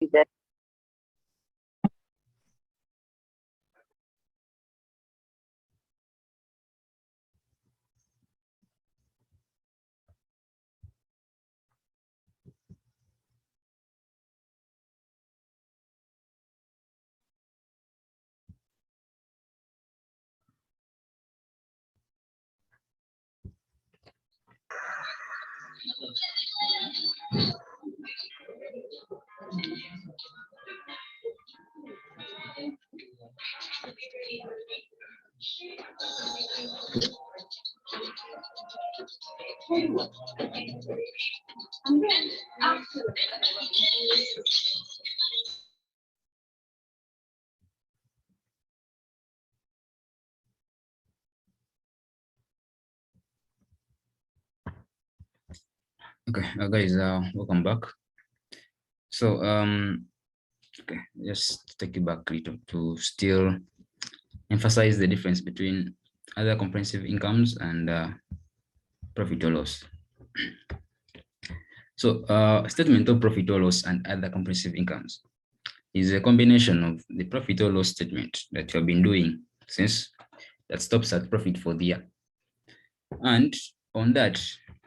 considered. Okay, guys, welcome back. So, okay, just take it back a little to still emphasize the difference between other comprehensive incomes and profit or loss. So, statement of profit or loss and other comprehensive incomes is a combination of the profit or loss statement that you have been doing since that stops at profit for the year. And on that,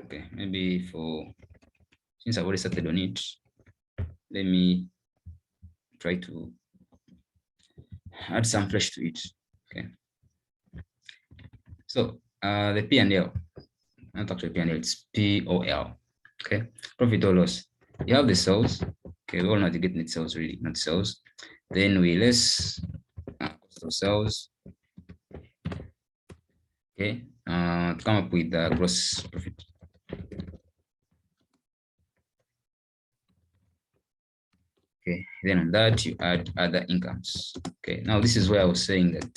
okay, maybe since I've already started on it, let me try to add some flesh to it. Okay. So the P&L, not actually P&L, it's POL. Okay. Profit or loss. You have the sales. Okay, we all know to get net sales, really, not sales. Then we less cost of sales. Okay. To come up with the gross profit. Okay, then on that you add other incomes. Okay, now this is where I was saying that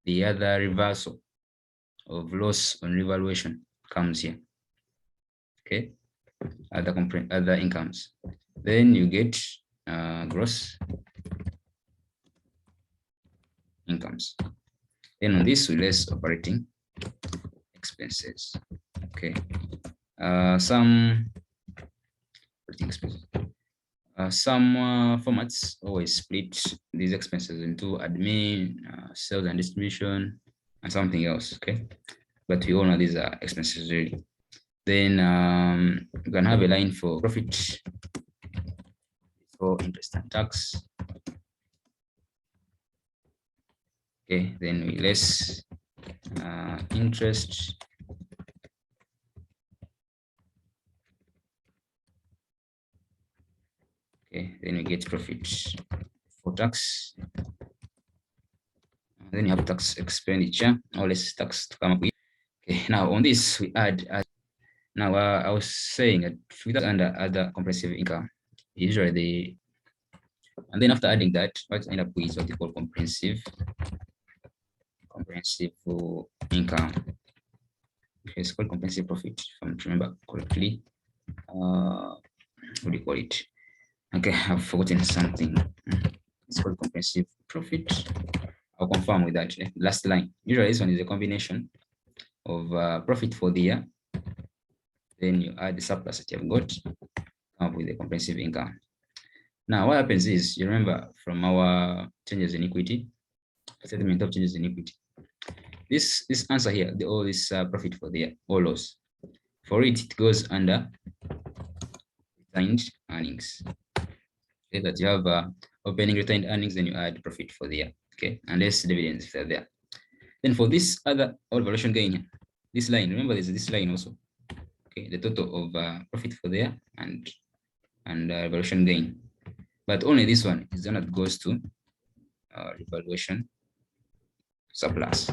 the other reversal of loss on revaluation comes here. Okay, other incomes. Then you get gross incomes. Then on this we less operating expenses. Okay, some operating expenses. Some formats always split these expenses into admin, sales and distribution, and something else. Okay, but we all know these are expenses really. Then you can have a line for profit, for interest and tax. Okay, then we less interest. Okay, then we get profit for tax. Then you have tax expenditure, or less tax to come up with. Okay, now on this we add. Now I was saying that without under other comprehensive income, usually and then after adding that, what end up with is what we call comprehensive income. Okay, it's called comprehensive profit, if I remember correctly. What do you call it? Okay, I've forgotten something. It's called comprehensive profit. I'll confirm with that. Last line. Usually this one is a combination of profit for the year. Then you add the surplus that you've got, come up with a comprehensive income. Now, what happens is, you remember from our changes in equity, statement of changes in equity. This answer here, all this profit for the year, or loss. For it goes under retained earnings. Okay, that you have opening retained earnings, then you add profit for the year. Okay, unless dividends if they're there. Then for this other valuation gain, this line, remember there's this line also. Okay, the total of profit for the year and valuation gain. But only this one is the one that goes to revaluation surplus.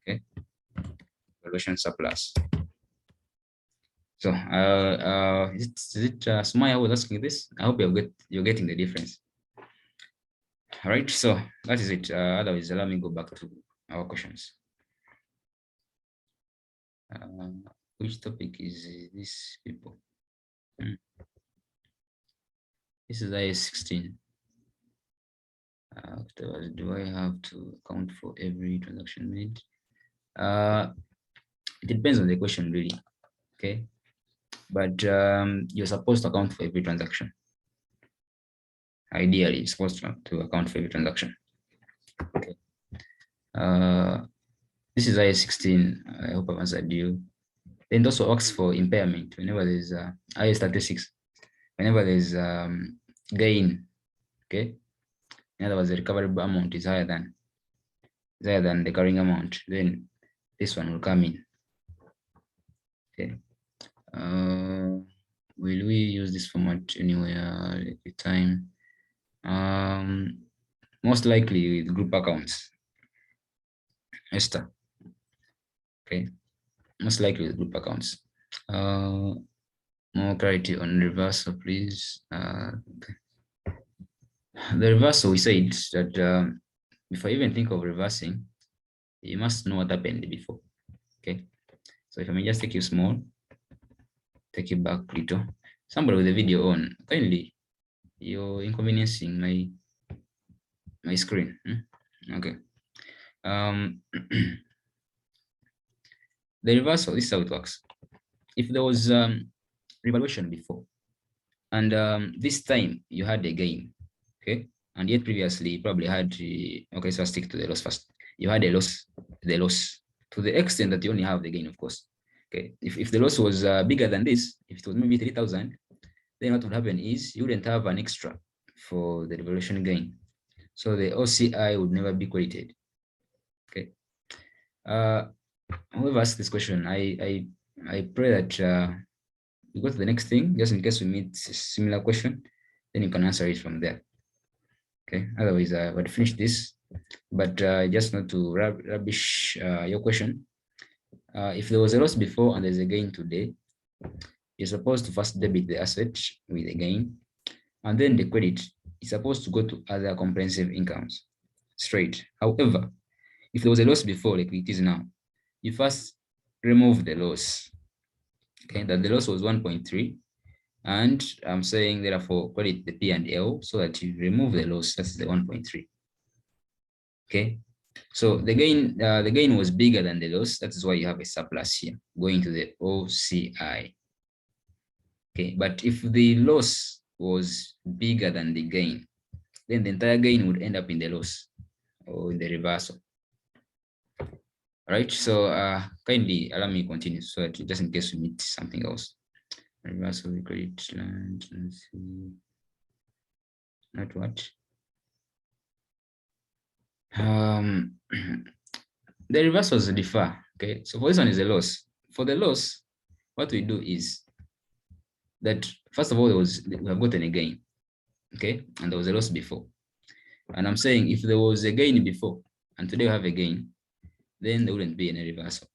Okay, valuation surplus. So is it Sumaya was asking this? I hope you're getting the difference. All right, so that is it. Otherwise, let me go back to our questions. Which topic is this, people? This is IAS 16. Afterwards, do I have to account for every transaction made? It depends on the question, really. Okay, but you're supposed to account for every transaction. Ideally, it's supposed to account for every transaction. Okay. This is IAS 16. I hope I've answered you. Then it also works for impairment whenever there's IAS 36. Whenever there's gain, okay. In other words, the recoverable amount is higher than the carrying amount, then this one will come in. Okay. Will we use this format anywhere at the time? Most likely with group accounts. Esther. Okay. Most likely with group accounts. More clarity on reversal, please. Okay. The reversal, we said that before you even think of reversing, you must know what happened before. Okay. So if I may just take you small, take you back little. Somebody with the video on, kindly, you're inconveniencing my screen. Okay. The reversal, this is how it works. If there was revaluation before, and this time you had a gain, okay, and yet previously you probably had okay, so I'll stick to the loss first. You had a loss, the loss to the extent that you only have the gain, of course. Okay, if the loss was bigger than this, if it was maybe 3,000, then what would happen is you wouldn't have an extra for the revaluation gain, so the OCI would never be credited. Okay. Whoever asked this question, I pray that you go to the next thing, just in case we meet a similar question, then you can answer it from there. Okay. Otherwise, I would finish this, but just not to rubbish your question. If there was a loss before and there's a gain today, you're supposed to first debit the asset with a gain, and then the credit is supposed to go to other comprehensive incomes straight. However, if there was a loss before, like it is now, you first remove the loss. Okay, that the loss was 1.3, and I'm saying therefore credit the P&L so that you remove the loss. That's the 1.3. Okay, so the gain was bigger than the loss. That is why you have a surplus here going to the OCI. Okay, but if the loss was bigger than the gain, then the entire gain would end up in the loss or in the reversal. All right, so kindly allow me to continue so that just in case we meet something else. Reversal of credit land, let's see. Not what? The reversals differ. Okay, so for this one is a loss. For the loss, what we do is that first of all, we have gotten a gain. Okay, and there was a loss before. And I'm saying if there was a gain before and today we have a gain, then there wouldn't be any reversal.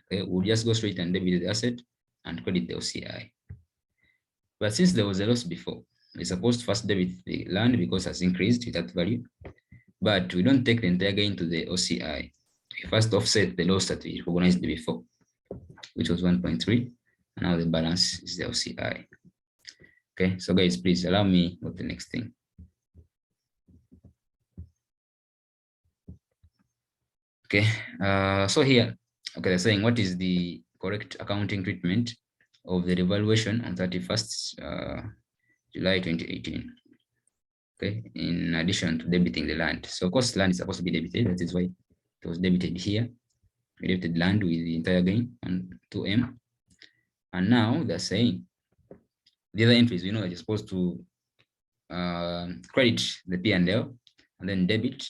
Okay, we'll just go straight and debit the asset and credit the OCI. But since there was a loss before, we're supposed to first debit the land because it has increased with that value. But we don't take the entire gain to the OCI. We first offset the loss that we recognized before, which was 1.3. And now the balance is the OCI. Okay, so guys, please allow me with the next thing. Okay, so here, okay, they're saying what is the correct accounting treatment of the revaluation on 31st July 2018. Okay, in addition to debiting the land. So of course, land is supposed to be debited. That is why it was debited here. We debited land with the entire gain on 2M. And now they're saying the other entries, you know, that you're supposed to credit the P&L and then debit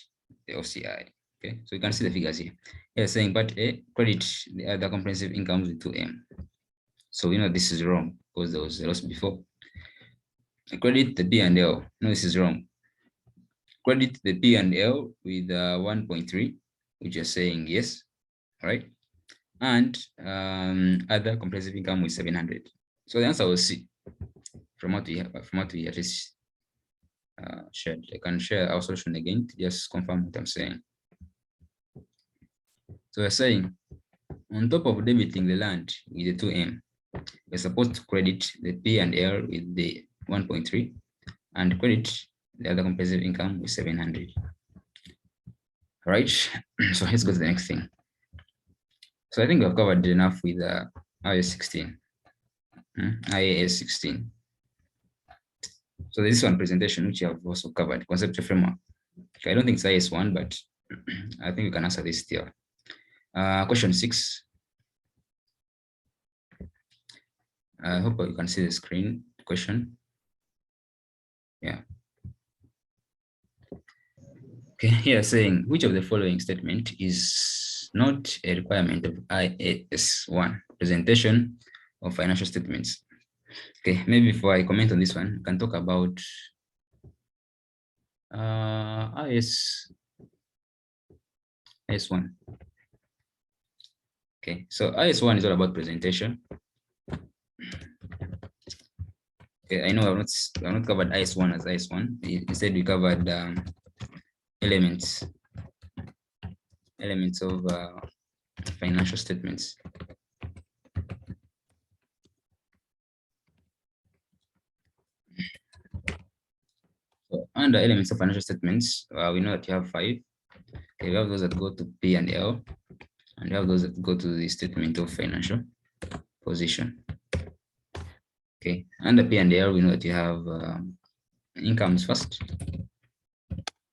the OCI. Okay, so you can see the figures here. They're saying, but credit the other comprehensive incomes with 2M. So you know this is wrong because there was a loss before. Credit the P&L. No, this is wrong. Credit the P&L with 1.3, which you're saying yes, right? And other comprehensive income with 700. So the answer was C. From what we at least shared. I can share our solution again to just confirm what I'm saying. So we're saying on top of debiting the land with the 2M, we're supposed to credit the P&L with the 1.3 and credit the other comprehensive income with 700. All right, so let's go to the next thing. So I think we've covered enough with IAS 16. IAS 16. So this one, presentation, which you have also covered, conceptual framework. Okay, I don't think it's IS1, but I think we can answer this still. Question 6. I hope you can see the screen question. Yeah. Okay, here saying, which of the following statement is not a requirement of IAS1, presentation of financial statements? Okay, maybe before I comment on this one, I can talk about IAS1. Okay, so IAS1 is all about presentation. Okay, I know I've not covered IAS1 as IAS1. Instead, we covered elements of financial statements. So under elements of financial statements, we know that you have 5. Okay, we have those that go to P&L, and we have those that go to the statement of financial position. Okay, under P&L, we know that you have incomes first,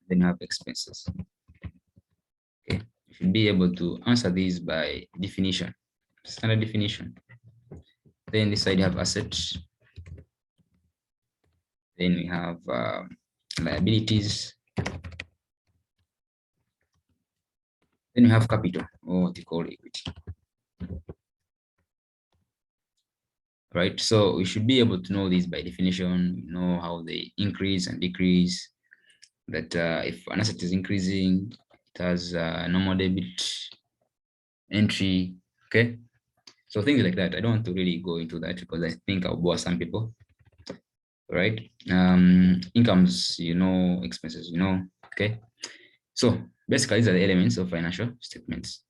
then you have expenses. Okay, you should be able to answer these by definition, standard definition. Then this side you have assets. Then we have liabilities. Then you have capital, or what you call equity. Right, so we should be able to know these by definition, know how they increase and decrease, that if an asset is increasing, it has a normal debit entry. Okay, so things like that. I don't want to really go into that because I think I'll bore some people. Right, incomes, expenses, okay. So basically these are the elements of financial statements,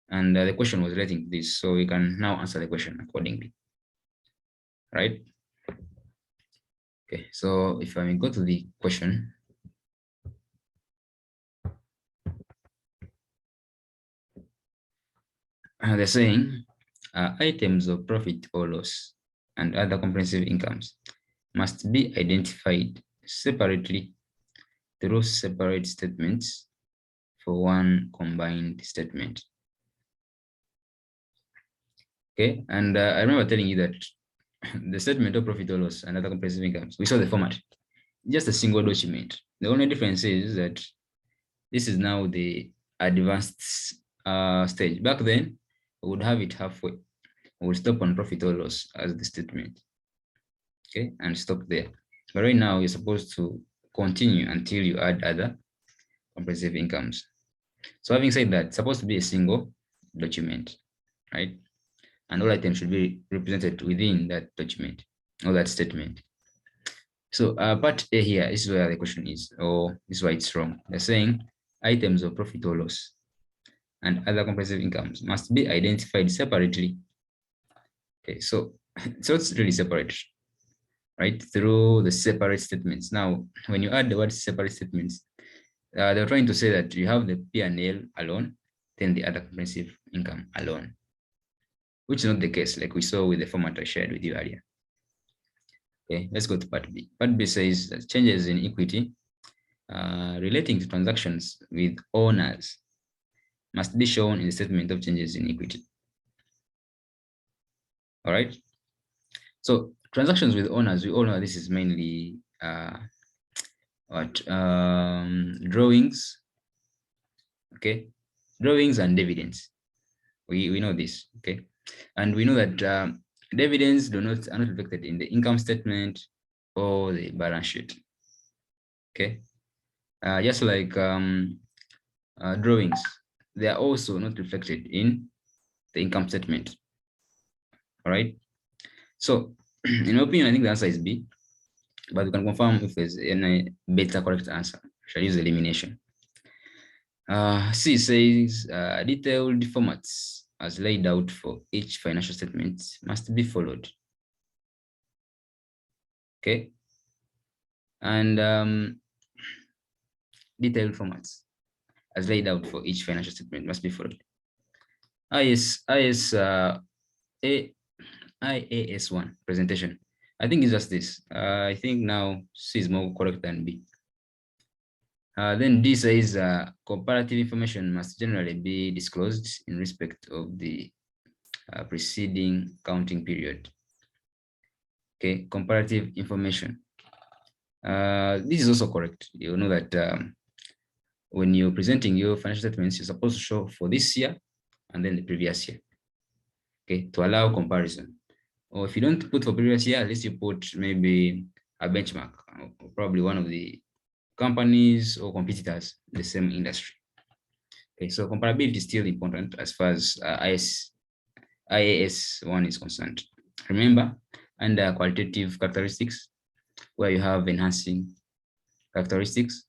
and the question was relating to this, so we can now answer the question accordingly. Right, okay, so if I may go to the question. They're saying items of profit or loss and other comprehensive incomes must be identified separately through separate statements for one combined statement. Okay, and I remember telling you that the statement of profit or loss and other comprehensive incomes, we saw the format, just a single document. The only difference is that this is now the advanced stage. Back then, we would have it halfway. We would stop on profit or loss as the statement. Okay, and stop there. But right now, you're supposed to continue until you add other comprehensive incomes. So having said that, it's supposed to be a single document, right? And all items should be represented within that document or that statement. So part A here, this is where the question is, or this is why it's wrong. They're saying items of profit or loss and other comprehensive incomes must be identified separately. Okay, so it's really separate, right? Through the separate statements. Now, when you add the word separate statements, they're trying to say that you have the P&L alone, then the other comprehensive income alone, which is not the case, like we saw with the format I shared with you earlier. Okay, let's go to part B. Part B says that changes in equity relating to transactions with owners must be shown in the statement of changes in equity. All right. So transactions with owners, we all know this is mainly drawings. Okay, drawings and dividends. We know this. Okay, and we know that dividends are not reflected in the income statement or the balance sheet. Okay, just like drawings, they are also not reflected in the income statement. All right. So, in my opinion, I think the answer is B, but we can confirm if there's any better correct answer. Shall use elimination. C says detailed formats as laid out for each financial statement must be followed. Okay, and detailed formats as laid out for each financial statement must be followed. IAS1 presentation I think it's just this. I think now C is more correct than B. Then D says comparative information must generally be disclosed in respect of the preceding counting period. Okay, comparative information. This is also correct. You know that when you're presenting your financial statements, you're supposed to show for this year and then the previous year. Okay, to allow comparison. Or if you don't put for previous year, at least you put maybe a benchmark, or probably one of the companies or competitors in the same industry. Okay, so comparability is still important as far as IAS 1 is concerned. Remember, under qualitative characteristics, where you have enhancing characteristics,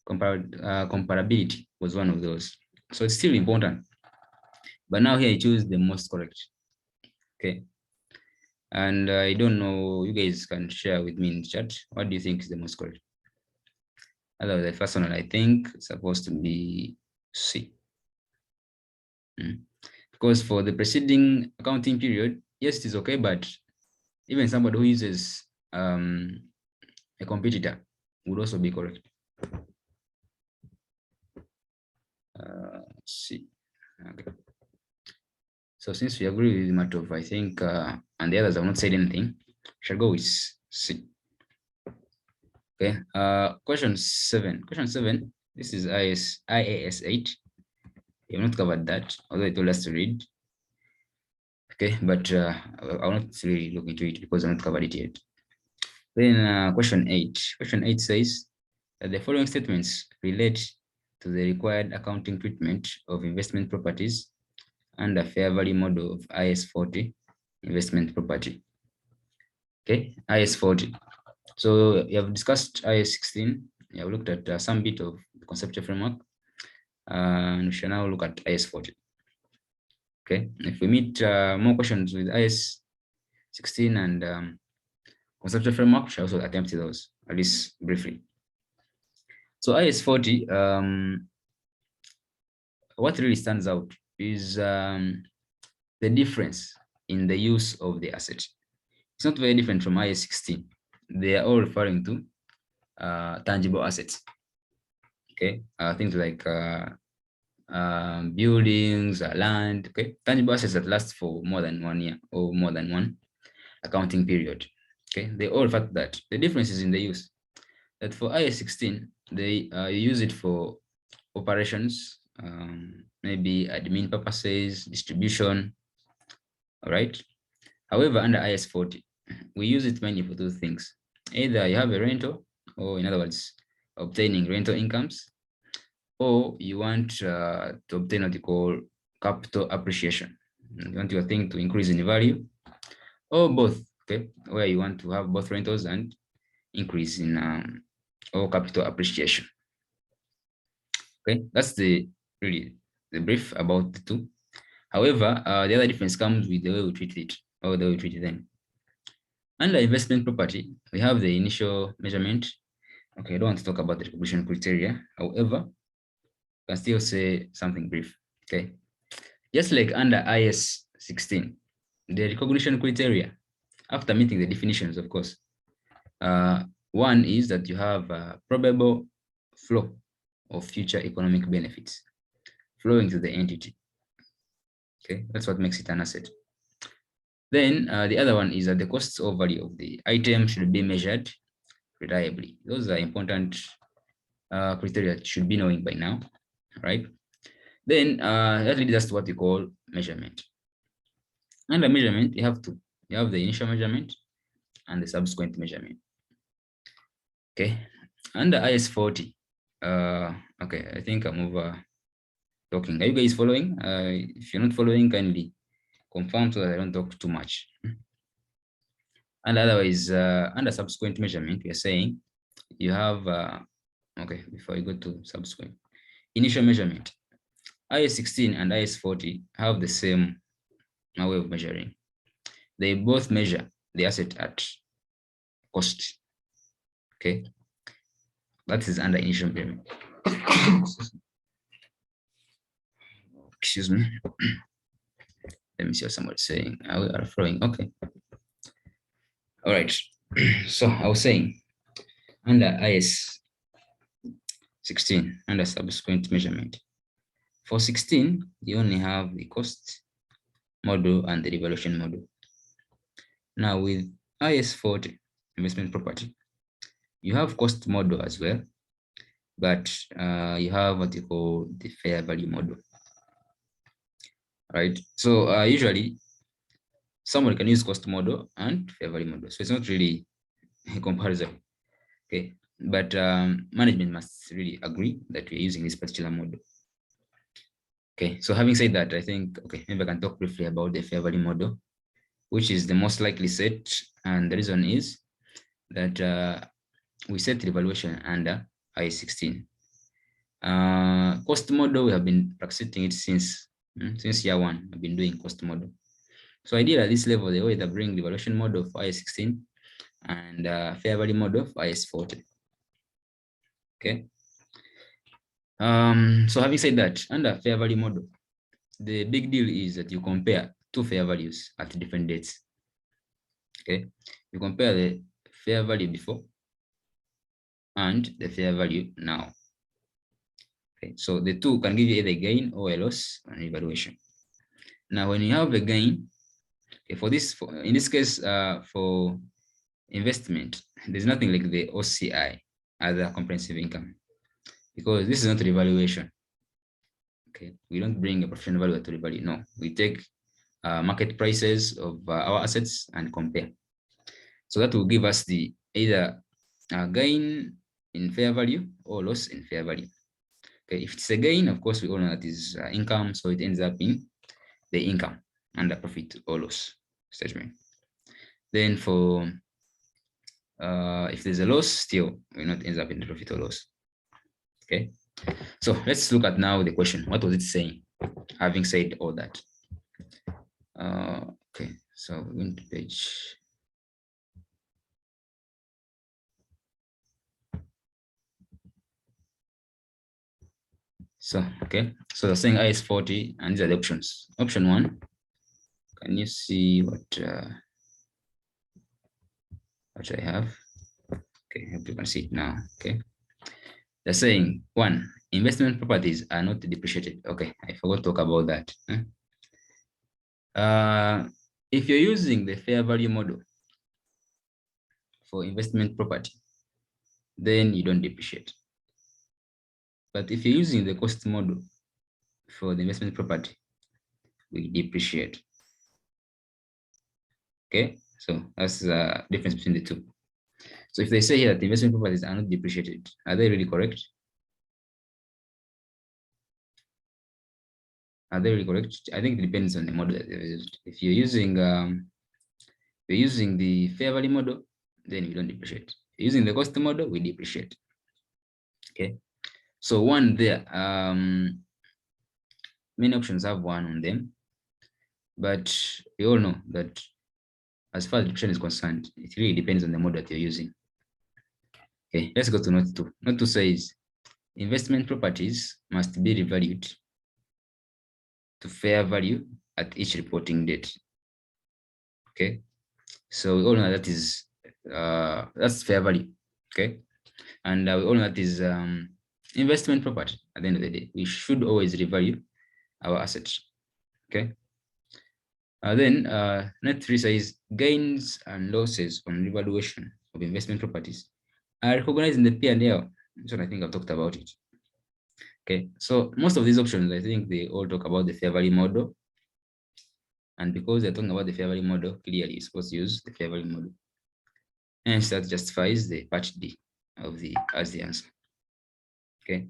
comparability was one of those. So it's still important. But now here I choose the most correct. Okay. And I don't know, you guys can share with me in the chat. What do you think is the most correct? Otherwise, the first one I think is supposed to be C. Because for the preceding accounting period, yes, it is okay, but even somebody who uses a competitor would also be correct. C. Okay. So since we agree with Matov, I think, and the others have not said anything, shall go with C. Okay. Question 7. Question 7. This is IAS 8. We have not covered that, although it told us to read. Okay, but I'll not really look into it because I've not covered it yet. Then question 8. Question 8 says that the following statements relate to the required accounting treatment of investment properties and a fair value model of IAS 40 investment property. Okay, IAS 40. So we have discussed IAS 16. We have looked at some bit of the conceptual framework, and we shall now look at IAS 40. Okay, if we meet more questions with IAS 16 and conceptual framework, we shall also attempt those, at least briefly. So IAS 40, what really stands out is the difference in the use of the asset. It's not very different from IAS 16. They are all referring to tangible assets. Okay, things like buildings, land. Okay, tangible assets that last for more than 1 year or more than one accounting period. Okay, they all refer to that. The difference is in the use. That for IAS 16, they use it for operations, maybe admin purposes, distribution. All right. However, under IAS 40, we use it mainly for two things. Either you have a rental, or in other words, obtaining rental incomes, or you want to obtain what you call capital appreciation. You want your thing to increase in value, or both, okay, where you want to have both rentals and increase in or capital appreciation. Okay, that's really the brief about the two. However, the other difference comes with the way we treat it, or the way we treat them. Under investment property, we have the initial measurement. Okay, I don't want to talk about the recognition criteria. However, I can still say something brief. Okay, just like under IAS 16, the recognition criteria, after meeting the definitions, of course, one is that you have a probable flow of future economic benefits flowing to the entity. Okay, that's what makes it an asset. Then the other one is that the costs or value of the item should be measured reliably. Those are important criteria that you should be knowing by now, right? Then that leads us to what we call measurement. Under measurement, you have the initial measurement and the subsequent measurement. Okay, under IAS 40, okay, I think I'm over talking. Are you guys following? If you're not following, kindly confirm so that I don't talk too much. And otherwise, under subsequent measurement, we are saying you have, okay, before you go to subsequent, initial measurement. IAS 16 and IAS 40 have the same way of measuring. They both measure the asset at cost. Okay, that is under initial measurement. Excuse me. Let me see what somebody's saying. We are flowing. Okay. All right. So I was saying under IAS 16, under subsequent measurement. For 16, you only have the cost model and the revaluation model. Now with IAS 40, investment property, you have cost model as well, but you have what you call the fair value model, right? So usually someone can use cost model and fair value model. So it's not really a comparison, okay? But management must really agree that we're using this particular model. Okay, so having said that, I think, okay, maybe I can talk briefly about the fair value model, which is the most likely set. And the reason is that we set the revaluation under IAS 16. Cost model, we have been practicing it since year one. I've been doing cost model. So ideally at this level, they will either bring the revaluation model for IAS 16 and fair value model for IAS 40. Okay. So having said that, under fair value model, the big deal is that you compare two fair values at different dates. Okay, you compare the fair value before and the fair value now. Okay, so the two can give you either gain or a loss on evaluation. Now, when you have a gain, okay, in this case, for investment, there's nothing like the OCI, other comprehensive income, because this is not revaluation. Okay, we don't bring a professional value to revalue. No, we take market prices of our assets and compare. So that will give us the either gain in fair value or loss in fair value. Okay, if it's a gain, of course, we all know that is income, so it ends up in the income under profit or loss statement. Then for if there's a loss, still will not ends up in the profit or loss. Okay, so let's look at now the question. What was it saying? Having said all that, okay, so we're going to page. So okay, so they're saying IAS 40, and these are the options. Option 1. Can you see what I have? Okay, I hope you can see it now. Okay, they're saying 1, investment properties are not depreciated. Okay, I forgot to talk about that. If you're using the fair value model for investment property, then you don't depreciate. But if you're using the cost model for the investment property, we depreciate. Okay, so that's the difference between the two. So if they say here that the investment properties are not depreciated, are they really correct? Are they really correct? I think it depends on the model that they've used. If you're using the fair value model, then we don't depreciate. Using the cost model, we depreciate. Okay. So 1 there, many options have 1 on them, but we all know that as far as depreciation is concerned, it really depends on the model that you're using. Okay, let's go to note 2. Note 2 says investment properties must be revalued to fair value at each reporting date. Okay, so we all know that is that's fair value. Okay, and we all know that is investment property. At the end of the day, we should always revalue our assets. Okay. Then note 3 says gains and losses on revaluation of investment properties are recognized in the P&L. So I think I've talked about it. Okay, so most of these options, I think they all talk about the fair value model. And because they're talking about the fair value model, clearly you're supposed to use the fair value model. And that justifies the part D of as the answer. Okay.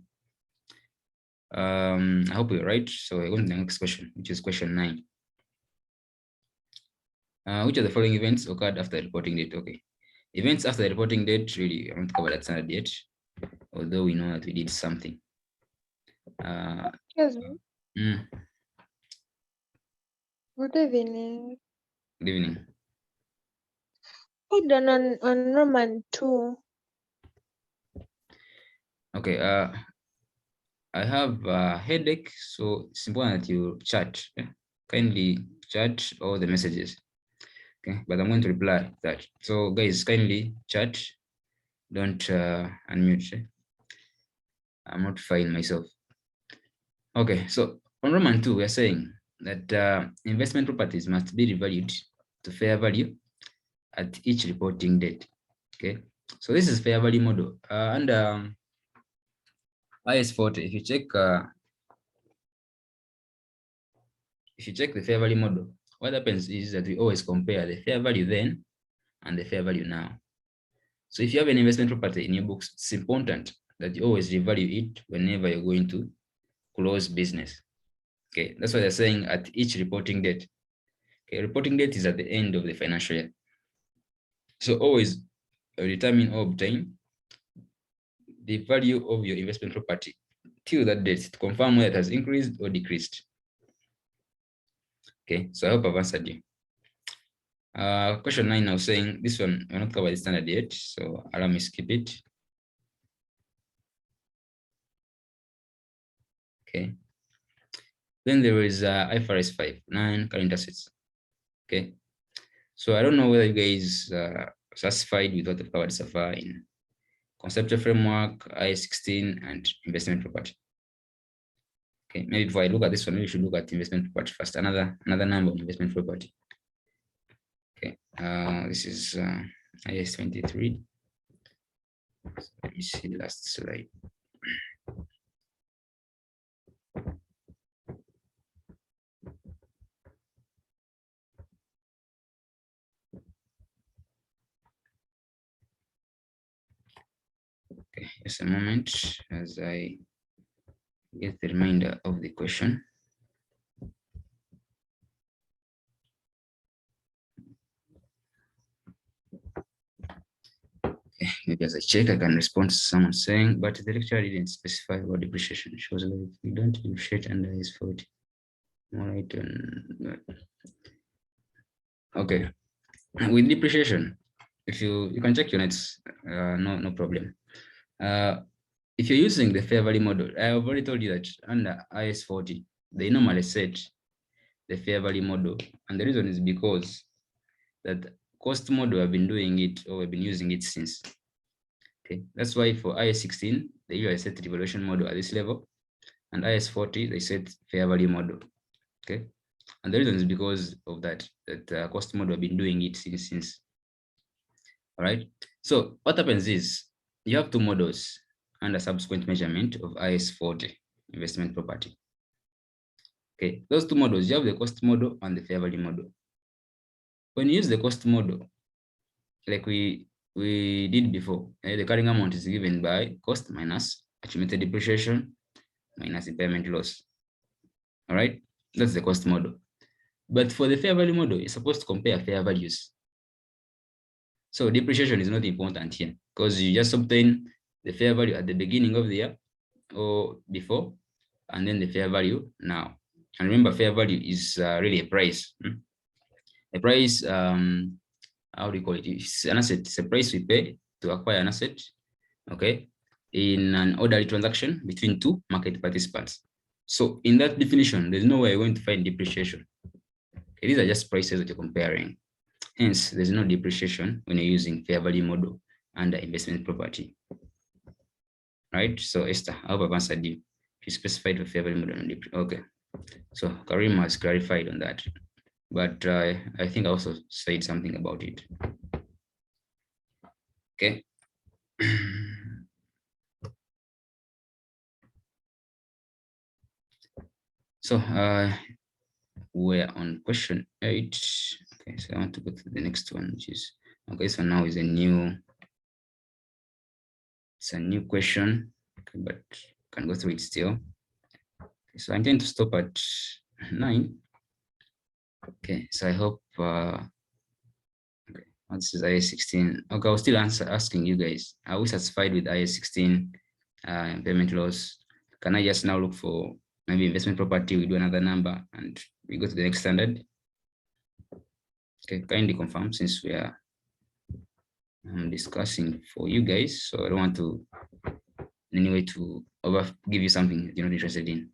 I hope we're right. So we're going to the next question, which is question 9. Which of the following events occurred after the reporting date? Okay. Events after the reporting date, really, I won't cover that standard yet, although we know that we did something. Excuse me. Good evening. Good evening. Hold on Roman 2. Okay. I have a headache, so it's important that you chat. Kindly chat all the messages. Okay, but I'm going to reply that. So guys, kindly chat, don't unmute. I'm not fine myself. Okay, so on Roman 2, we are saying that investment properties must be revalued to fair value at each reporting date. Okay, so this is fair value model. And IAS 40, if you check the fair value model, what happens is that we always compare the fair value then and the fair value now. So if you have an investment property in your books, it's important that you always revalue it whenever you're going to close business. Okay, that's what they're saying at each reporting date. Okay, reporting date is at the end of the financial year. So always determine or obtain the value of your investment property till that date to confirm whether it has increased or decreased. Okay, so I hope I've answered you. Question 9 now saying this one we're not covered the standard yet, so allow me skip it. Okay. Then there is IFRS 5, 9 current assets. Okay. So I don't know whether you guys are satisfied with what I've covered so far in conceptual framework, IAS 16, and investment property. Okay, maybe before I look at this one, maybe we should look at investment property first. Another number of investment property. Okay, this is IAS 23. So let me see the last slide. Okay, just a moment as I get the remainder of the question. Okay, maybe as I check, I can respond to someone saying, but the lecturer didn't specify what depreciation. She was like, we don't depreciate under his 40. All right. Okay. With depreciation, if you can check your notes, no problem. If you're using the fair value model, I have already told you that under IAS 40, they normally set the fair value model. And the reason is because that cost model have been doing it or we've been using it since. Okay, that's why for IAS 16, they usually set the revaluation model at this level, and IAS 40, they set fair value model. Okay, and the reason is because of that cost model have been doing it since. All right. So what happens is you have two models under subsequent measurement of IAS 40 investment property. Okay, those two models, you have the cost model and the fair value model. When you use the cost model, like we did before, the carrying amount is given by cost minus accumulated depreciation minus impairment loss. All right, that's the cost model. But for the fair value model, you're supposed to compare fair values. So depreciation is not important here because you just obtain the fair value at the beginning of the year or before, and then the fair value now. And remember, fair value is really a price. A price, how do you call it? It's an asset. It's a price we pay to acquire an asset, okay, in an orderly transaction between two market participants. So in that definition, there's no way you're going to find depreciation. Okay, these are just prices that you're comparing. Hence, there's no depreciation when you're using fair value model under investment property. Right? So Esther, I hope I've answered you. You specified for fair value model. Okay. So Karim has clarified on that. But I think I also said something about it. Okay. So we're on question 8. Okay, so I want to go to the next one, which is okay. So now is a new question, okay, but can go through it still. Okay, so I intend to stop at 9. Okay, so I hope okay, this is IAS 16. Okay, I'll still asking you guys, are we satisfied with IAS 16 impairment loss? Can I just now look for maybe investment property, we do another number and we go to the next standard? Okay, kindly confirm since we are discussing for you guys, so I don't want to in any way to give you something you're not interested in.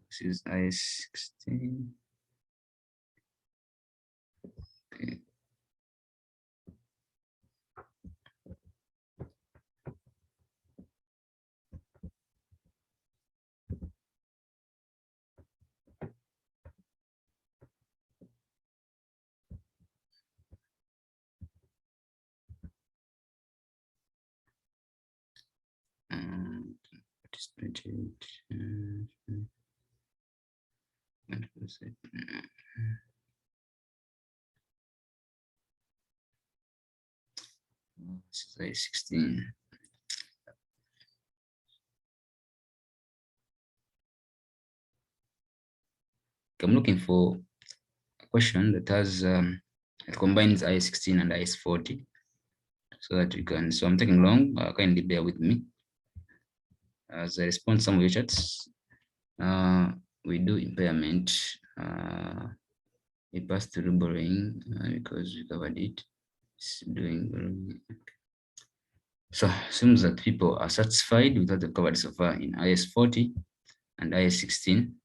This is IAS 16. Okay. What is 28? This is 16. I'm looking for a question that has it combines IAS 16 and IAS 40, so that we can. So I'm taking long. Kindly bear with me as I respond to some of your chats. We do impairment. We pass through borrowing because we covered it. It's doing borrowing. So seems that people are satisfied with what they've covered so far in IAS 40 and IAS 16.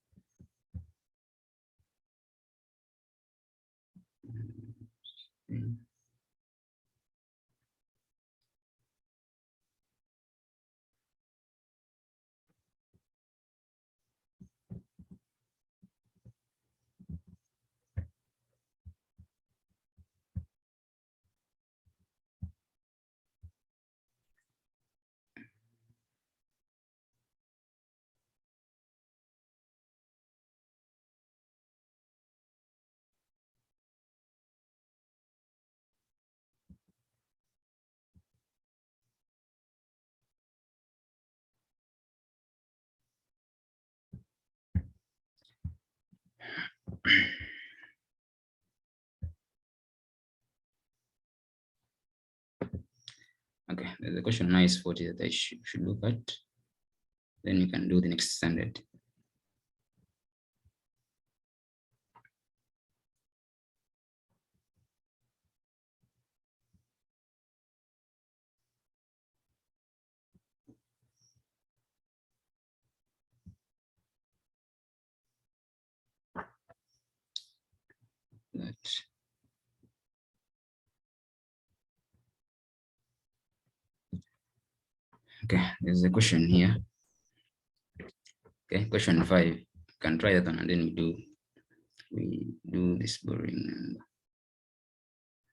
Okay, there's a question on IAS 40 that I should look at. Then you can do the next standard. That. Okay, there's a question here. Okay, question 5. You can try that one and then we do this borrowing.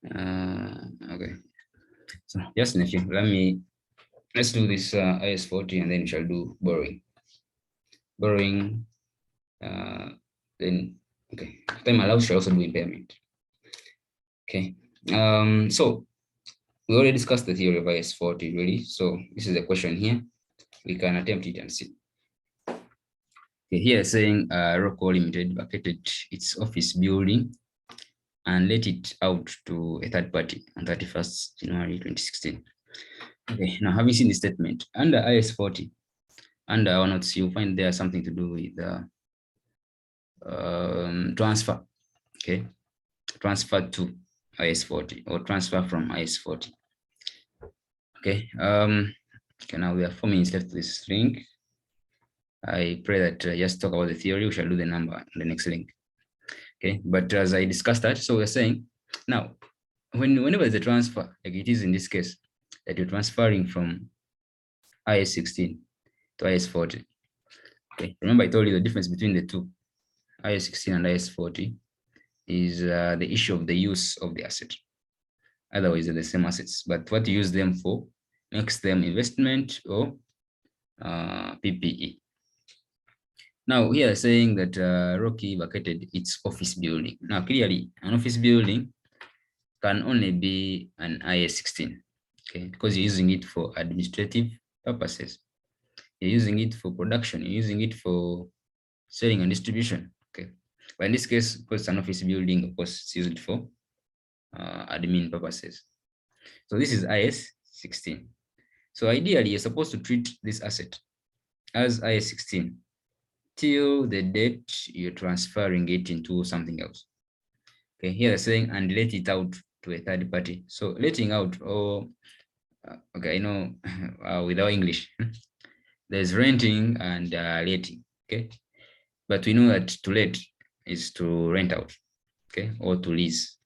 Okay. So just in a few, let's do this IAS 40 and then we shall do borrowing. Borrowing, then okay. Time allows shall also do impairment. Okay. So we already discussed the theory of IAS 40 really. So this is a question here. We can attempt it and see. Okay, here saying Rocco Limited vacated its office building and let it out to a third party on 31st January 2016. Okay, now having seen the statement under IAS 40, under our notes, you'll find there something to do with transfer. Okay, transfer to IAS 40 or transfer from IAS 40. Okay, okay, now we have 4 minutes left to this link. I pray that just talk about the theory, we shall do the number in the next link. Okay, but as I discussed that, so we're saying now, whenever there's a transfer, like it is in this case, that you're transferring from IAS 16 to IAS 40. Okay, remember I told you the difference between the two, IAS 16 and IAS 40, is the issue of the use of the asset. Otherwise, they're the same assets, but what you use them for makes them investment or PPE. Now, here saying that Rocky vacated its office building. Now, clearly, an office building can only be an IAS 16, okay, because you're using it for administrative purposes. You're using it for production, you're using it for selling and distribution, okay. But in this case, because it's an office building, of course, it's used for admin purposes. So this is IAS 16. So ideally, you're supposed to treat this asset as IAS 16 till the date you're transferring it into something else. Okay, here they're saying and let it out to a third party. So letting out, or okay, I know with our English, there's renting and letting. Okay, but we know that to let is to rent out, okay, or to lease.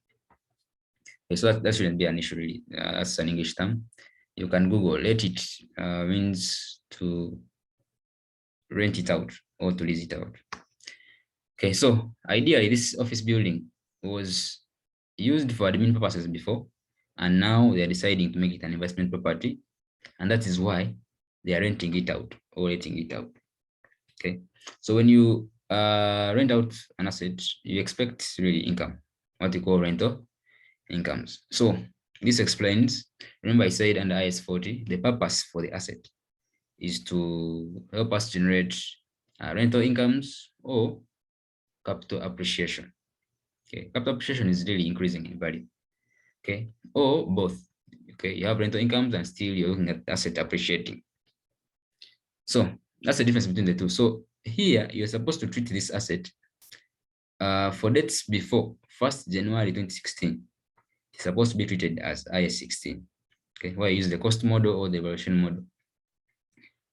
Okay, so that shouldn't be an issue really. That's an English term. You can Google. Let it means to rent it out or to lease it out. Okay, so ideally this office building was used for admin purposes before, and now they are deciding to make it an investment property, and that is why they are renting it out or letting it out. Okay, so when you rent out an asset, you expect really income, what you call rental incomes. So this explains, remember I said under IAS 40, the purpose for the asset is to help us generate rental incomes or capital appreciation. Okay, capital appreciation is really increasing in value. Okay, or both. Okay, you have rental incomes and still you're looking at asset appreciating. So that's the difference between the two. So here you're supposed to treat this asset for dates before 1st January 2016. It's supposed to be treated as IAS 16. Okay, where you use the cost model or the valuation model.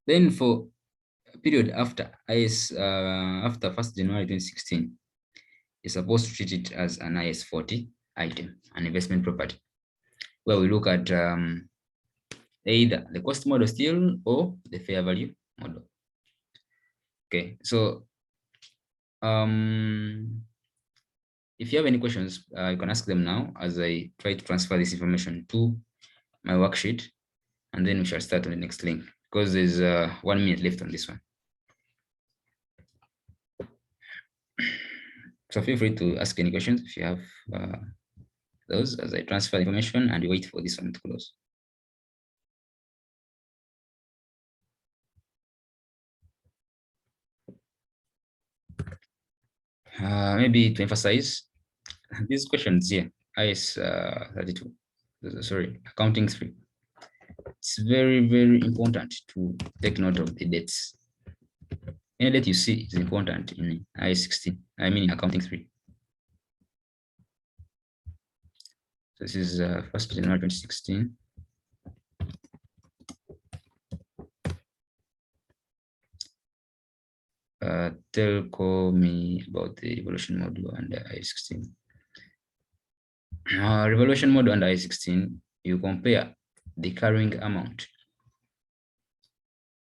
Then for a period after IAS, after 1st January 2016, you're supposed to treat it as an IAS 40 item, an investment property, where we look at either the cost model still or the fair value model. Okay, so if you have any questions, you can ask them now as I try to transfer this information to my worksheet, and then we shall start on the next link because there's 1 minute left on this one. So feel free to ask any questions if you have those as I transfer the information and wait for this one to close. Maybe to emphasize these questions here, IAS 32, sorry, accounting 3. It's very, very important to take note of the dates. Any date you see is important in IAS 16, I mean in accounting 3. So this is 1st January 2016. Tell me about the revaluation model under IAS 16. Revaluation model under IAS 16, you compare the carrying amount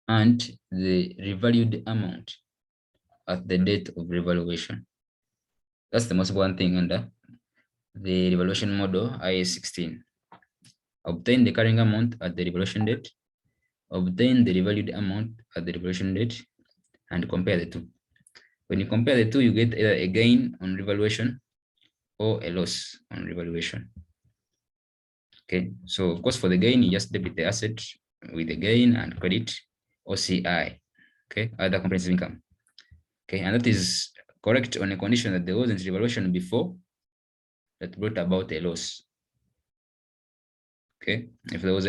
and the revalued amount at the date of revaluation. That's the most important thing under the revaluation model IAS 16. Obtain the carrying amount at the revaluation date, obtain the revalued amount at the revaluation date, and compare the two. When you compare the two, you get either a gain on revaluation or a loss on revaluation. Okay, so of course for the gain, you just debit the asset with the gain and credit OCI, okay, other comprehensive income. Okay, and that is correct on a condition that there wasn't revaluation before that brought about a loss. Okay, if there was